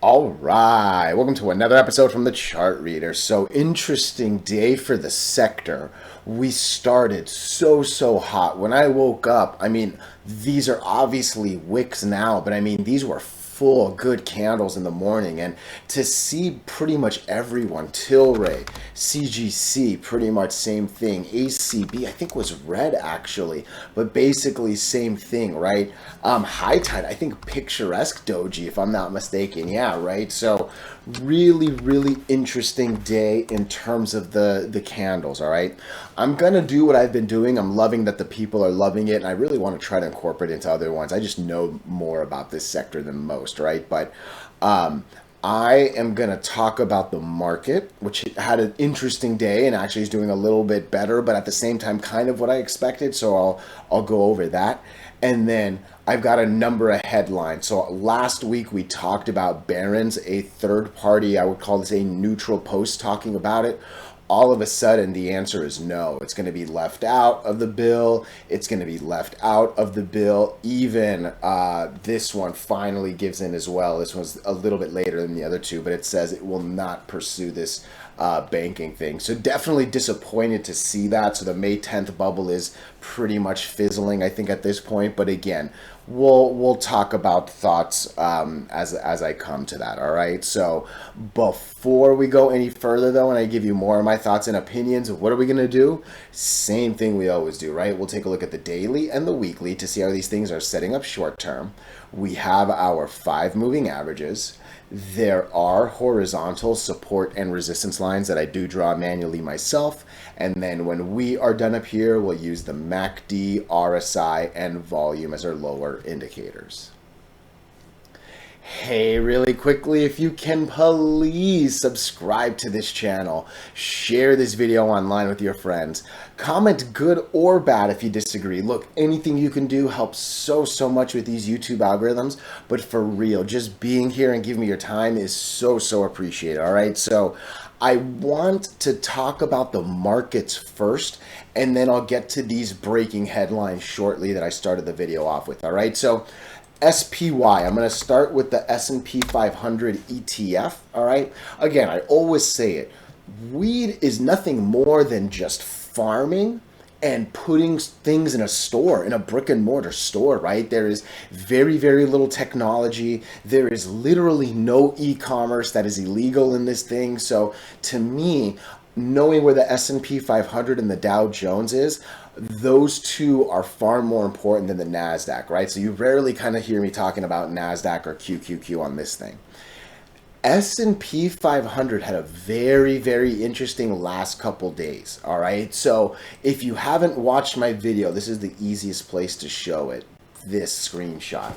All right, welcome to another episode from the Chart Reader. So interesting day for the sector. We started so hot. When I woke up, these are obviously wicks now, but these were full good candles in the morning, and to see pretty much everyone, TLRY, CGC, pretty much same thing, ACB I think was red actually, but basically same thing, right? HITI, I think picturesque doji if I'm not mistaken, yeah, right? So really interesting day in terms of the candles. All right, I'm gonna do what I've been doing. I'm loving that the people are loving it, and I really want to try to incorporate it into other ones. I just know more about this sector than most, right? But I am going to talk about the market, which had an interesting day and actually is doing a little bit better, but at the same time kind of what I expected, so I'll go over that. And then I've got a number of headlines. So last week we talked about Barron's, a third party, I would call this a neutral post talking about it. All of a sudden the answer is no. It's going to be left out of the bill. It's going to be left out of the bill. Even this one finally gives in as well. This one's a little bit later than the other two, but it says it will not pursue this banking thing. So definitely disappointed to see that. So the May 10th bubble is pretty much fizzling, I think, at this point. But again, we'll talk about thoughts as I come to that. All right. So before we go any further, though, and I give you more of my thoughts and opinions, what are we going to do? Same thing we always do, right? We'll take a look at the daily and the weekly to see how these things are setting up short term. We have our 5 moving averages. There are horizontal support and resistance lines that I do draw manually myself. And then when we are done up here, we'll use the MACD, RSI, and volume as our lower indicators. Hey, really quickly, if you can please subscribe to this channel, share this video online with your friends, comment good or bad if you disagree. Look, anything you can do helps so much with these YouTube algorithms, but for real, just being here and giving me your time is so appreciated. All right, so I want to talk about the markets first, and then I'll get to these breaking headlines shortly that I started the video off with. All right, so SPY, I'm going to start with the S&P 500 ETF, all right? Again, I always say it, weed is nothing more than just farming and putting things in a store, in a brick and mortar store, right? There is very little technology. There is literally no e-commerce that is illegal in this thing. So to me, knowing where the S&P 500 and the Dow Jones is, those two are far more important than the NASDAQ, right? So you rarely kind of hear me talking about NASDAQ or QQQ on this thing. S&P 500 had a very interesting last couple days, all right? So if you haven't watched my video, this is the easiest place to show it, this screenshot.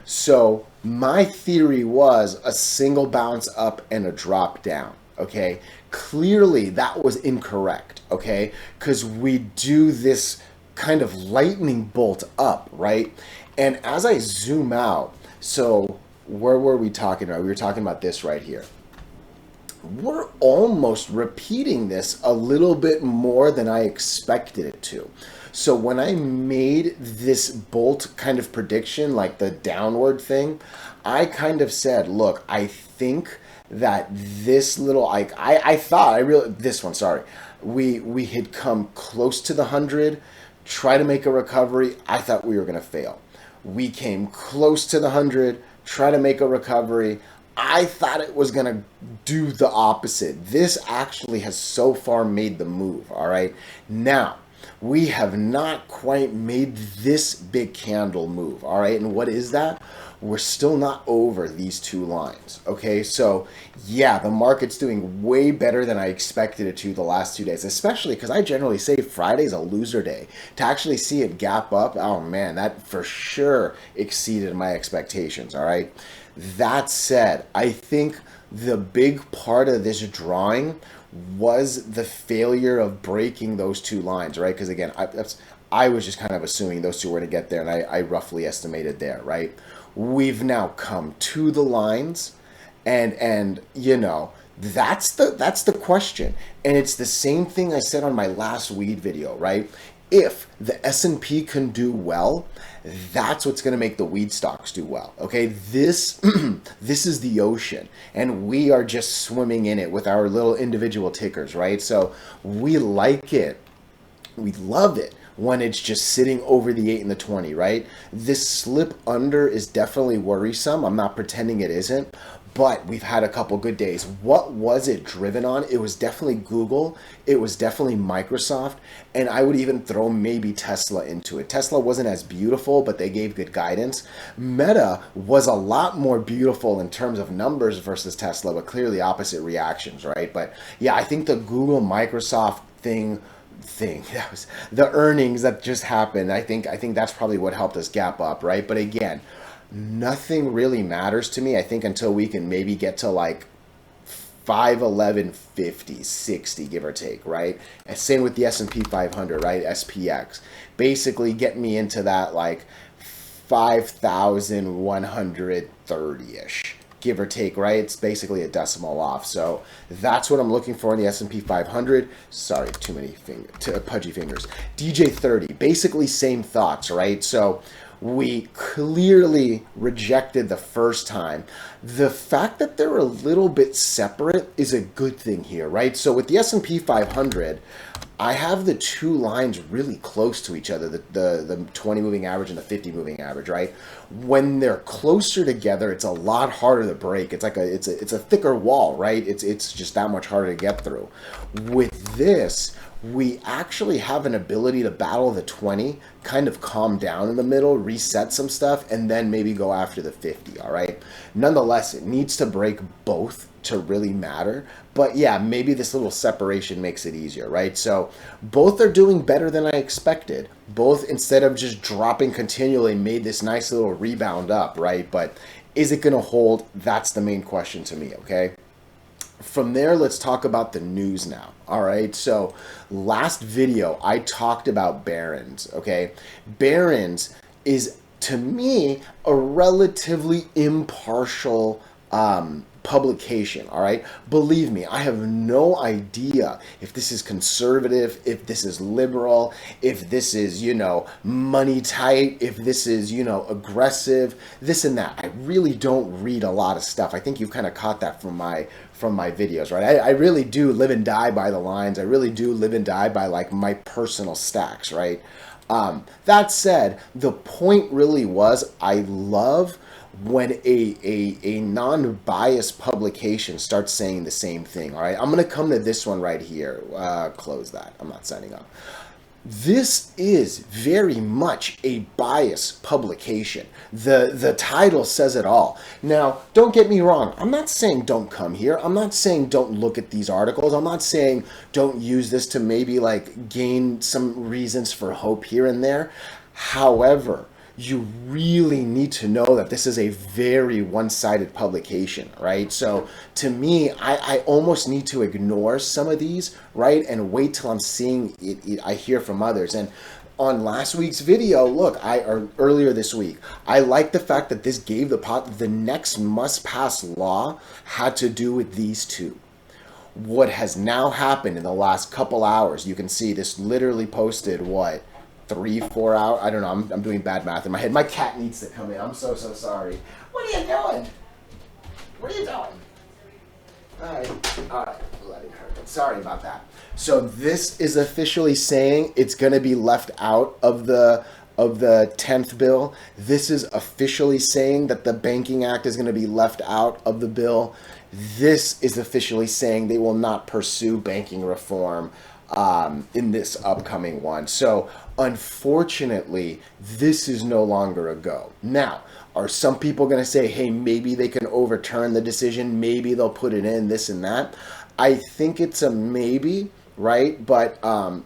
So my theory was a single bounce up and a drop down, okay? Clearly that was incorrect, okay? Because we do this kind of lightning bolt up, right? And as I zoom out, so where were we talking about? We were talking about this right here. We're almost repeating this a little bit more than I expected it to. So when I made this bolt kind of prediction, like the downward thing, I kind of said, look, I think that this little, we had come close to the 100, try to make a recovery. I thought we were going to fail. We came close to the 100, try to make a recovery. I thought it was going to do the opposite. This actually has so far made the move. All right. Now, we have not quite made this big candle move. All right. And what is that? We're still not over these two lines. Okay. So yeah, the market's doing way better than I expected it to the last 2 days, especially because I generally say Friday's a loser day. To actually see it gap up, oh man, that for sure exceeded my expectations. All right. That said, I think the big part of this drawing was the failure of breaking those two lines, right? Because again, I was just kind of assuming those two were going to get there, and I roughly estimated there, right? We've now come to the lines, and you know, that's the question. And it's the same thing I said on my last weed video, right? If the S&P can do well, That's what's going to make the weed stocks do well. Okay, this this is the ocean, and we are just swimming in it with our little individual tickers, right? So we like it, we love it when it's just sitting over the 8 and the 20, right? This slip under is definitely worrisome. I'm not pretending it isn't, but we've had a couple good days. What was it driven on? It was definitely Google. It was definitely Microsoft. And I would even throw maybe Tesla into it. Tesla wasn't as beautiful, but they gave good guidance. Meta was a lot more beautiful in terms of numbers versus Tesla, but clearly opposite reactions, right? But yeah, I think the Google Microsoft thing that was the earnings that just happened. I think that's probably what helped us gap up, right? But again, nothing really matters to me. I think until we can maybe get to like 511.50, 60, give or take, right? And same with the S&P 500, right? SPX. Basically get me into that like 5,130-ish, give or take, right? It's basically a decimal off. So that's what I'm looking for in the S&P 500. Sorry, too many pudgy fingers. DJ30, basically same thoughts, right? So we clearly rejected the first time. The fact that they're a little bit separate is a good thing here, right? So with the S&P 500, I have the two lines really close to each other, the 20 moving average and the 50 moving average, right? When they're closer together, it's a lot harder to break. It's like it's a thicker wall, right? It's just that much harder to get through. With this, we actually have an ability to battle the 20, kind of calm down in the middle, reset some stuff, and then maybe go after the 50, all right? Nonetheless, it needs to break both to really matter. But yeah, maybe this little separation makes it easier, right? So both are doing better than I expected. Both, instead of just dropping continually, made this nice little rebound up, right? But is it going to hold? That's the main question to me, okay? From there, let's talk about the news now. All right, so last video I talked about Barron's. Okay, Barron's is, to me, a relatively impartial publication. All right, believe me, I have no idea if this is conservative, if this is liberal, if this is, you know, money tight, if this is, you know, aggressive, this and that. I really don't read a lot of stuff. I think you kind of caught that from my videos, right? I really do live and die by the lines. I really do live and die by like my personal stacks, right? That said, the point really was, I love when a non-biased publication starts saying the same thing, all right? I'm going to come to this one right here. Close that. I'm not signing up. This is very much a biased publication. The title says it all. Now, don't get me wrong. I'm not saying don't come here. I'm not saying don't look at these articles. I'm not saying don't use this to maybe like gain some reasons for hope here and there. However, you really need to know that this is a very one-sided publication, right? So to me, I almost need to ignore some of these, right? And wait till I'm seeing it, I hear from others. And on last week's video, look, or earlier this week, I like the fact that this gave the next must-pass law had to do with these two. What has now happened in the last couple hours, you can see this literally posted, what, 3-4 hours? I don't know. I'm doing bad math in my head. My cat needs to come in. I'm so sorry. What are you doing? What are you doing? All right. Letting her. Sorry about that. So this is officially saying it's going to be left out of the 10th bill. This is officially saying that the Banking Act is going to be left out of the bill. This is officially saying they will not pursue banking reform in this upcoming one. So unfortunately, this is no longer a go. Now, are some people going to say, hey, maybe they can overturn the decision, maybe they'll put it in, this and that? I think it's a maybe, right? But,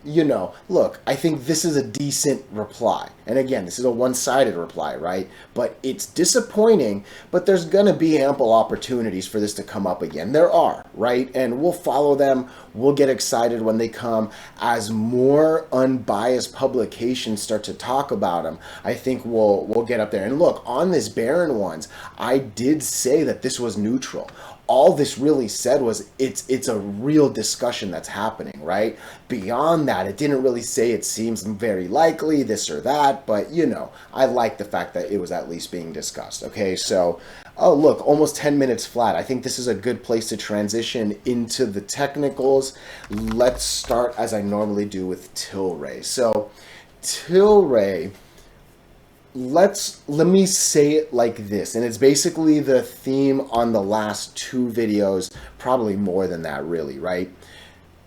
you know, look, I think this is a decent reply. And again, this is a one-sided reply, right? But it's disappointing, but there's going to be ample opportunities for this to come up again. There are, right? And we'll follow them. We'll get excited when they come. As more unbiased publications start to talk about them, I think we'll get up there. And look, on this Barron ones, I did say that this was neutral. All this really said was it's a real discussion that's happening, right? Beyond that, it didn't really say it seems very likely, this or that. that, but you know, I like the fact that it was at least being discussed. Okay, so, oh look, almost 10 minutes flat. I think this is a good place to transition into the technicals. Let's start as I normally do with TLRY. So, TLRY, let me say it like this, and it's basically the theme on the last two videos, probably more than that really, right?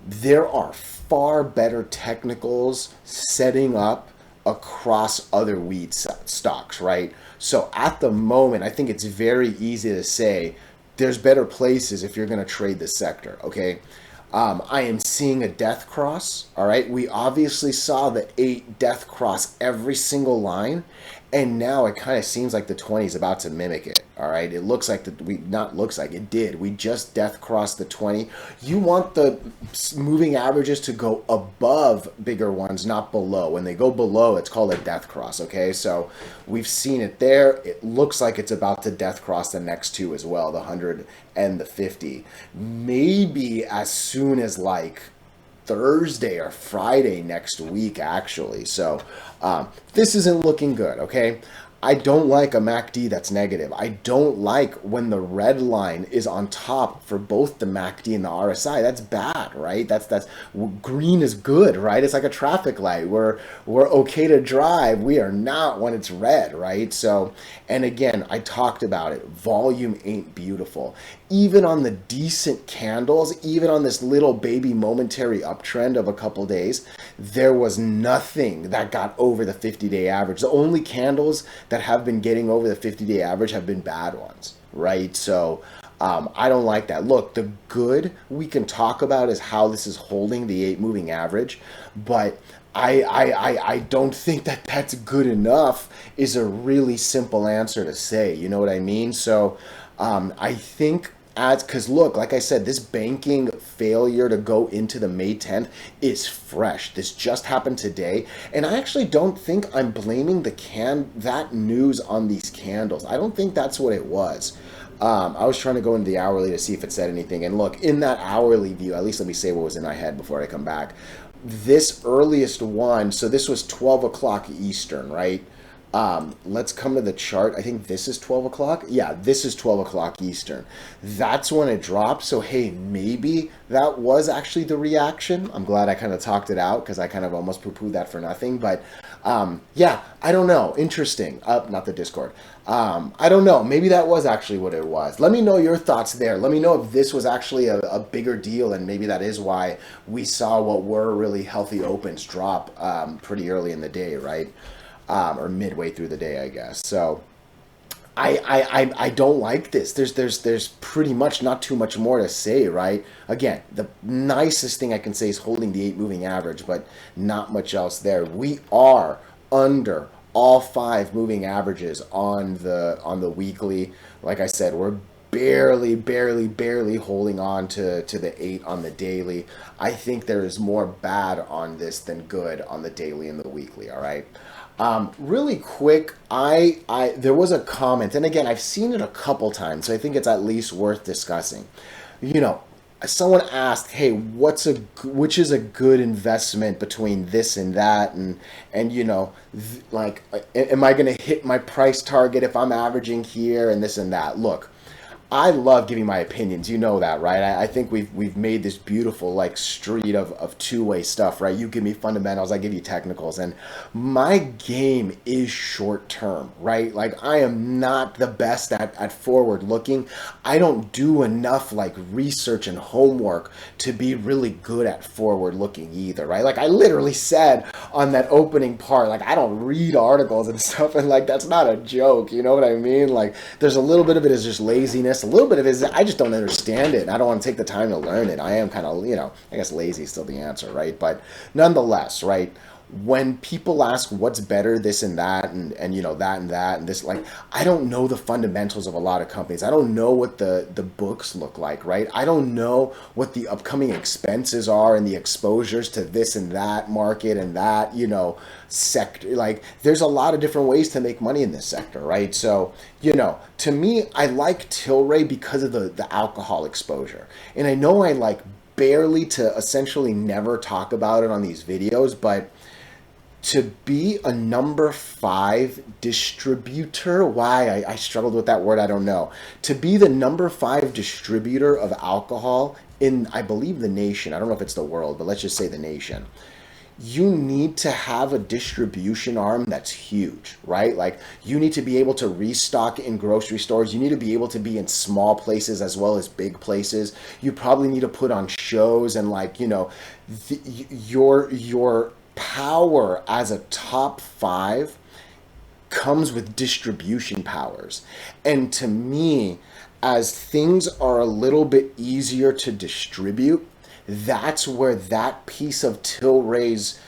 There are far better technicals setting up across other wheat stocks, right? So at the moment, I think it's very easy to say there's better places if you're going to trade this sector, okay? I am seeing a death cross, all right? We obviously saw the 8 death cross every single line, and now it kind of seems like the 20 is about to mimic it, all right? It looks like it did. We just death crossed the 20. You want the moving averages to go above bigger ones, not below. When they go below, it's called a death cross, okay? So we've seen it there. It looks like it's about to death cross the next two as well, the 100 and the 50. Maybe as soon as like Thursday or Friday next week, actually. So this isn't looking good, okay? I don't like a MACD that's negative. I don't like when the red line is on top for both the MACD and the RSI. That's bad, right? That's green is good, right? It's like a traffic light. We're okay to drive. We are not when it's red, right? So, and again, I talked about it. Volume ain't beautiful. Even on the decent candles, even on this little baby momentary uptrend of a couple days, there was nothing that got over the 50-day average. The only candles that have been getting over the 50-day average have been bad ones, right? So I don't like that. Look, the good we can talk about is how this is holding the 8 moving average, but I don't think that that's good enough is a really simple answer to say, you know what I mean? So I think because look, like I said, this banking failure to go into the May 10th is fresh. This just happened today, and I actually don't think I'm blaming that news on these candles. I don't think that's what it was. I was trying to go into the hourly to see if it said anything, and look, in that hourly view, at least let me say what was in my head before I come back. This earliest one, so this was 12 o'clock Eastern, right? Let's come to the chart. I think this is 12 o'clock. Yeah, this is 12 o'clock Eastern. That's when it dropped. So, hey, maybe that was actually the reaction. I'm glad I kind of talked it out because I kind of almost poo-pooed that for nothing. But, yeah, I don't know. Interesting. Not the Discord. I don't know. Maybe that was actually what it was. Let me know your thoughts there. Let me know if this was actually a bigger deal, and maybe that is why we saw what were really healthy opens drop pretty early in the day, right? Or midway through the day, I guess. So I don't like this. There's pretty much not too much more to say, right? Again, the nicest thing I can say is holding the 8 moving average, but not much else there. We are under all 5 moving averages on the weekly. Like I said, we're barely holding on to the 8 on the daily. I think there is more bad on this than good on the daily and the weekly, all right? Really quick, there was a comment, and again, I've seen it a couple times, so I think it's at least worth discussing. You know, someone asked, hey, which is a good investment between this and that, and you know, like, am I going to hit my price target if I'm averaging here and this and that? Look, I love giving my opinions. You know that, right? I think we've made this beautiful like street of two-way stuff, right? You give me fundamentals, I give you technicals, and my game is short term, right? Like I am not the best at forward looking. I don't do enough like research and homework to be really good at forward looking either, right? Like I literally said on that opening part, like I don't read articles and stuff, and like that's not a joke, you know what I mean? Like there's a little bit of it is just laziness. A little bit of it is I just don't understand it. I don't want to take the time to learn it. I am kind of, you know, I guess lazy is still the answer, right? But nonetheless, right? When people ask what's better, this and that, and you know, that and that, and this, like, I don't know the fundamentals of a lot of companies. I don't know what the books look like, right? I don't know what the upcoming expenses are and the exposures to this and that market and that, you know, sector. Like, there's a lot of different ways to make money in this sector, right? So, you know, to me, I like TLRY because of the alcohol exposure. And I know I like barely to essentially never talk about it on these videos, but to be a number 5 distributor, why I struggled with that word, I don't know. To be the number 5 distributor of alcohol in, I believe, the nation, I don't know if it's the world, but let's just say the nation, you need to have a distribution arm that's huge, right? Like, you need to be able to restock in grocery stores. You need to be able to be in small places as well as big places. You probably need to put on shows and, like, your power as a top 5 comes with distribution powers. And to me, as things are a little bit easier to distribute, that's where that piece of Tilray's,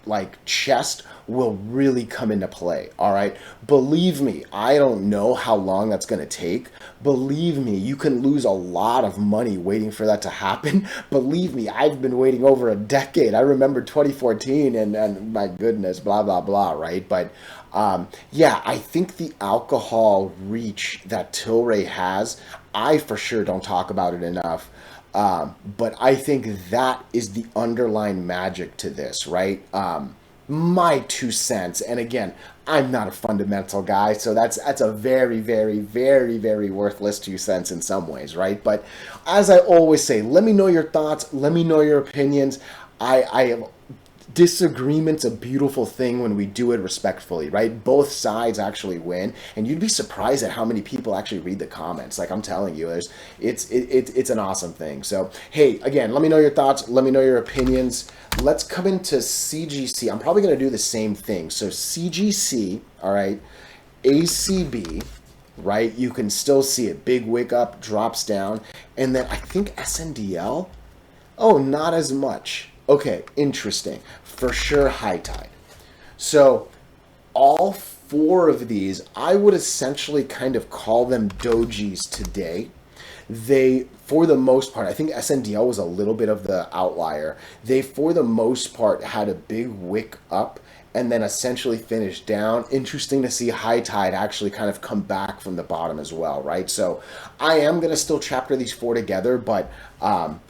like, chest will really come into play. All right. Believe me, I don't know how long that's going to take. Believe me, you can lose a lot of money waiting for that to happen. Believe me, I've been waiting over a decade. I remember 2014 and my goodness, blah, blah, blah. Right. But yeah, I think the alcohol reach that Tilray has, I for sure don't talk about it enough. But I think that is the underlying magic to this, right? My 2 cents. And again, I'm not a fundamental guy, so that's a very, very, very, very worthless 2 cents in some ways, right? But as I always say, let me know your thoughts. Let me know your opinions. I have disagreement's a beautiful thing when we do it respectfully, right? Both sides actually win, and you'd be surprised at how many people actually read the comments. Like, I'm telling you, it's an awesome thing. So hey, again, let me know your thoughts, let me know your opinions. Let's come into CGC. I'm probably going to do the same thing. So CGC, all right, ACB, right? You can still see it. Big wick up, drops down, and then I think SNDL. Oh, not as much. Okay, interesting. For sure, high tide. So all 4 of these, I would essentially kind of call them dojis today. They, for the most part, I think SNDL was a little bit of the outlier. They, for the most part, had a big wick up and then essentially finished down. Interesting to see high tide actually kind of come back from the bottom as well, right? So I am going to still chapter these 4 together, but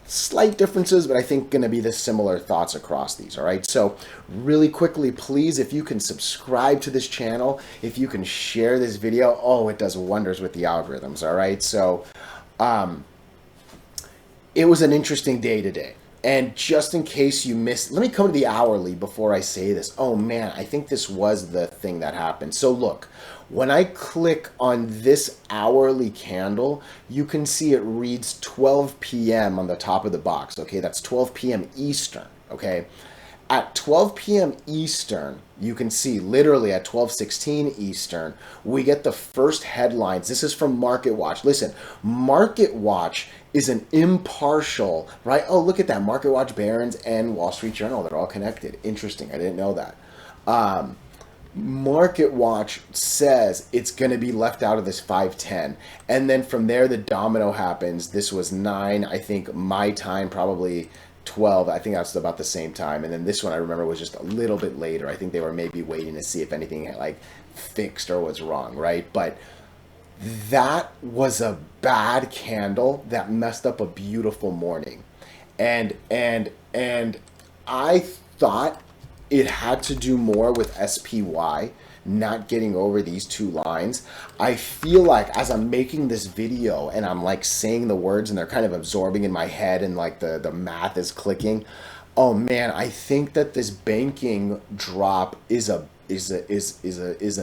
slight differences, but I think going to be the similar thoughts across these, all right? So really quickly, please, if you can subscribe to this channel, if you can share this video, oh, it does wonders with the algorithms, all right? So it was an interesting day today. And just in case you missed, let me come to the hourly before I say this. Oh man, I think this was the thing that happened. So look, when I click on this hourly candle, you can see it reads 12 p.m. on the top of the box. Okay, that's 12 p.m. Eastern. Okay. At 12 p.m. Eastern, you can see literally at 12:16 Eastern, we get the first headlines. This is from Market Watch. Listen, Market Watch is an impartial, right? Oh, look at that. Market Watch, Barron's, and Wall Street Journal. They're all connected. Interesting. I didn't know that. Market Watch says it's going to be left out of this 510. And then from there, the domino happens. This was 9, I think, my time, probably 12. I think that's about the same time. And then this one I remember was just a little bit later. I think they were maybe waiting to see if anything like fixed or was wrong, right? But that was a bad candle that messed up a beautiful morning. And I thought it had to do more with SPY not getting over these 2 lines. I feel like as I'm making this video and I'm like saying the words and they're kind of absorbing in my head and like the math is clicking, oh man, I think that this banking drop is a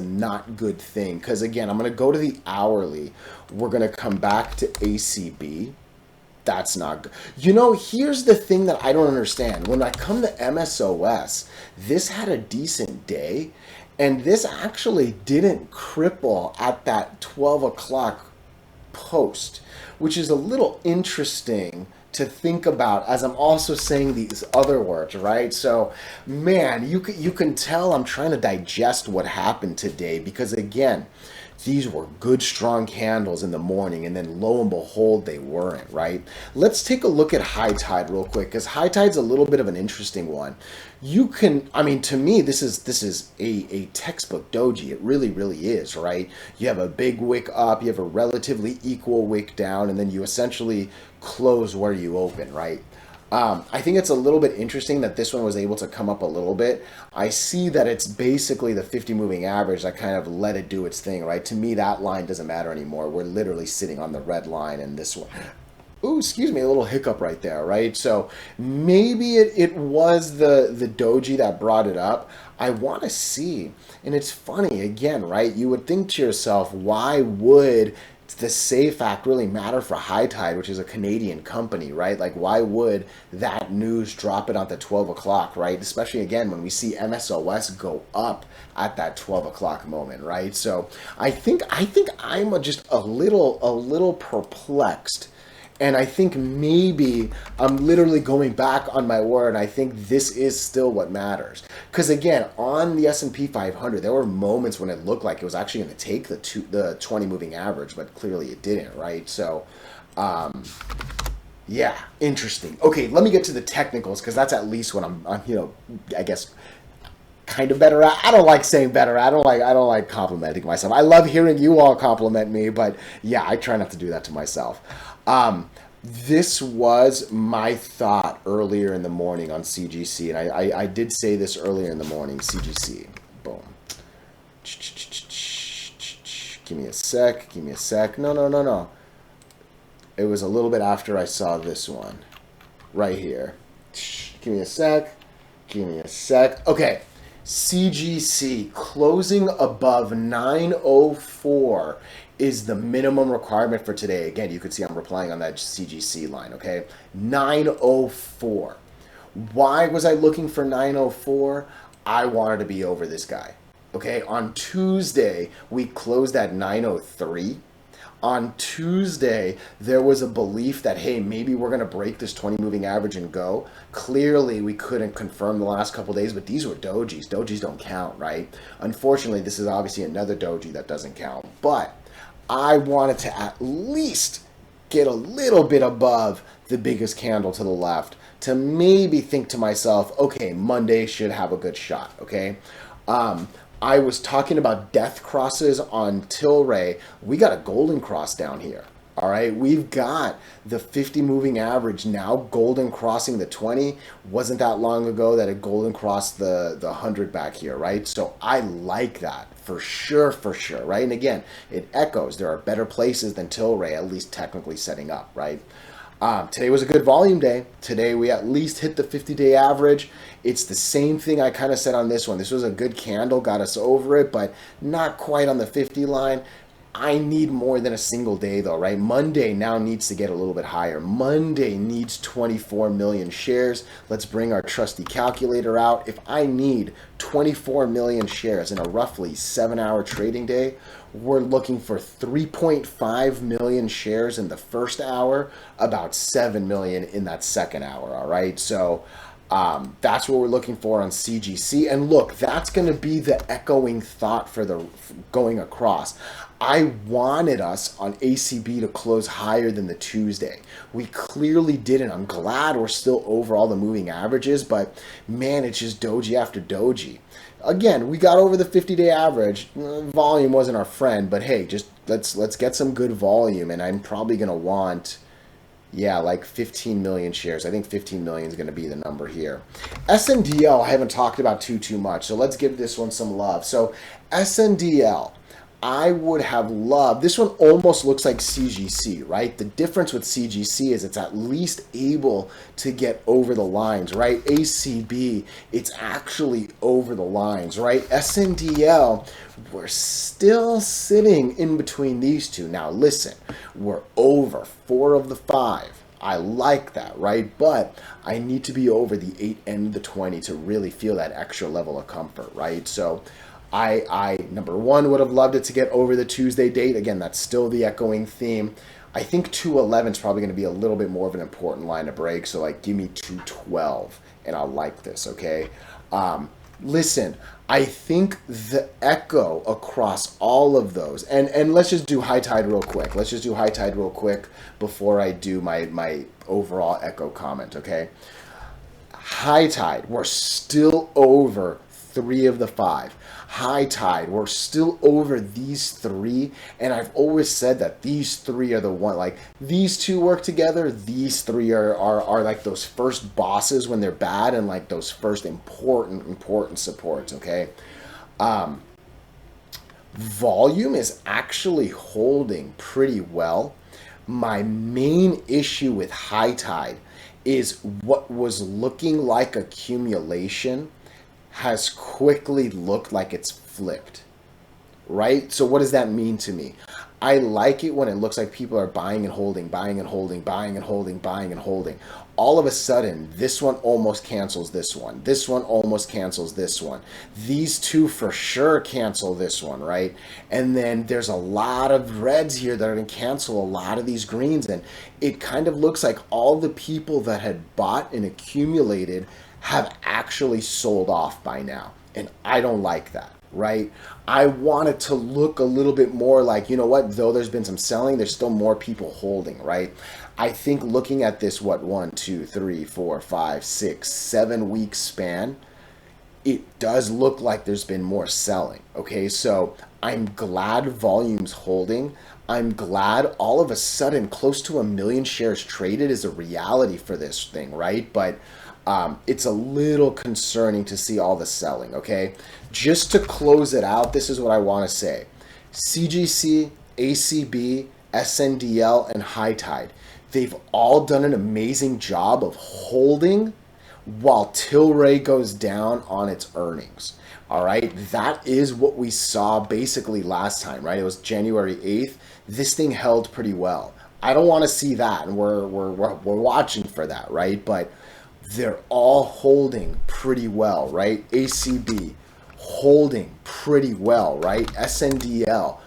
not good thing. Because again, I'm going to go to the hourly. We're going to come back to ACB. That's not good. Here's the thing that I don't understand. When I come to MSOS, this had a decent day. And this actually didn't cripple at that 12 o'clock post, which is a little interesting to think about as I'm also saying these other words, right? So, man, you can tell I'm trying to digest what happened today because, again, these were good, strong candles in the morning, and then lo and behold, they weren't, right? Let's take a look at high tide real quick, because high tide's a little bit of an interesting one. To me, this is a textbook doji. It really, really is, right? You have a big wick up, you have a relatively equal wick down, and then you essentially close where you open, right? I think it's a little bit interesting that this one was able to come up a little bit. I see that it's basically the 50 moving average that kind of let it do its thing, right? To me, that line doesn't matter anymore. We're literally sitting on the red line, and this one. Ooh, excuse me, a little hiccup right there, right? So maybe it was the doji that brought it up. I want to see, and it's funny again, right? You would think to yourself, why would the safe act really matter for High Tide, which is a Canadian company, right? Like, why would that news drop it at the 12 o'clock, right? Especially again when we see MSOS go up at that 12 o'clock moment, right? So I think I'm just a little perplexed, and I think maybe I'm literally going back on my word. I think this is still what matters. Because again, on the S&P 500, there were moments when it looked like it was actually going to take the 20 moving average, but clearly it didn't, right? So, yeah, interesting. Okay, let me get to the technicals because that's at least what I'm I guess kind of better at. I don't like saying better at. I don't like complimenting myself. I love hearing you all compliment me, but yeah, I try not to do that to myself. This was my thought earlier in the morning on CGC, and I did say this earlier in the morning. CGC, boom. Give me a sec. Give me a sec. No, no, no, no. It was a little bit after I saw this one, right here. Give me a sec. Give me a sec. Okay. CGC closing above 904 is the minimum requirement for today. Again, you can see I'm replying on that CGC line, okay? 904. Why was I looking for 904? I wanted to be over this guy, okay? On Tuesday, we closed at 903. On Tuesday, there was a belief that, hey, maybe we're going to break this 20 moving average and go. Clearly, we couldn't confirm the last couple days, but these were dojis. Dojis don't count, right? Unfortunately, this is obviously another doji that doesn't count. But I wanted to at least get a little bit above the biggest candle to the left to maybe think to myself, okay, Monday should have a good shot, okay? I was talking about death crosses on TLRY. We got a golden cross down here. All right, we've got the 50 moving average now golden crossing the 20. Wasn't that long ago that it golden crossed the 100 back here, right? So I like that for sure, right? And again, it echoes. There are better places than TLRY, at least technically setting up, right? Today was a good volume day. Today we at least hit the 50-day average. It's the same thing I kind of said on this one. This was a good candle, got us over it, but not quite on the 50 line. I need more than a single day though, right? Monday now needs to get a little bit higher. Monday needs 24 million shares. Let's bring our trusty calculator out. If I need 24 million shares in a roughly 7-hour trading day, we're looking for 3.5 million shares in the first hour, about 7 million in that second hour, all right? So that's what we're looking for on CGC. And look, that's going to be the echoing thought for the going across. I wanted us on ACB to close higher than the Tuesday. We clearly didn't. I'm glad we're still over all the moving averages, but man, it's just doji after doji. Again, we got over the 50-day average. Volume wasn't our friend, but hey, just let's get some good volume, and I'm probably going to want, yeah, like 15 million shares. I think 15 million is going to be the number here. SNDL, I haven't talked about too much, so let's give this one some love. So SNDL, I would have loved, this one almost looks like CGC, right? The difference with CGC is it's at least able to get over the lines, right? ACB, it's actually over the lines, right? SNDL, we're still sitting in between these two. Now listen, we're over 4 of the 5. I like that, right? But I need to be over the 8 and the 20 to really feel that extra level of comfort, right? So I number one, would have loved it to get over the Tuesday date. Again, that's still the echoing theme. I think 211 is probably going to be a little bit more of an important line to break. So like, give me 212 and I'll like this, okay? Listen, I think the echo across all of those, and let's just do High Tide real quick. Let's just do High Tide real quick before I do my overall echo comment, okay? High Tide, we're still over 3 of the 5. High Tide, we're still over these 3, and I've always said that these 3 are the one, like these 2 work together, these 3 are like those first bosses when they're bad, and like those first important supports, okay? Volume is actually holding pretty well. My main issue with High Tide is what was looking like accumulation has quickly looked like it's flipped, right? So what does that mean to me? I like it when it looks like people are buying and holding, buying and holding, buying and holding, buying and holding. All of a sudden, this one almost cancels this one. This one almost cancels this one. These 2 for sure cancel this one, right? And then there's a lot of reds here that are going to cancel a lot of these greens. And it kind of looks like all the people that had bought and accumulated have actually sold off by now. And I don't like that, right? I want it to look a little bit more like, you know what, though there's been some selling, there's still more people holding, right? I think looking at this, 1, 2, 3, 4, 5, 6, 7 week span, it does look like there's been more selling, okay? So I'm glad volume's holding. I'm glad all of a sudden close to 1 million shares traded is a reality for this thing, right? But it's a little concerning to see all the selling, okay? Just to close it out, this is what I want to say. CGC, ACB, SNDL, and High Tide, they've all done an amazing job of holding while TLRY goes down on its earnings. All right, that is what we saw basically last time, right? It was January 8th. This thing held pretty well. I don't want to see that, and we're watching for that, right? But they're all holding pretty well, right? ACB holding pretty well, right? SNDL,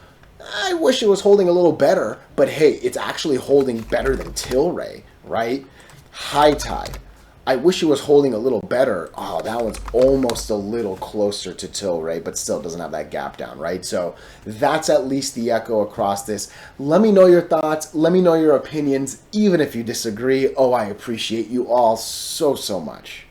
I wish it was holding a little better, but hey, it's actually holding better than TLRY, right? High Tide, I wish it was holding a little better. Oh, that one's almost a little closer to TLRY, but still doesn't have that gap down, right? So that's at least the echo across this. Let me know your thoughts. Let me know your opinions, even if you disagree. Oh, I appreciate you all so much.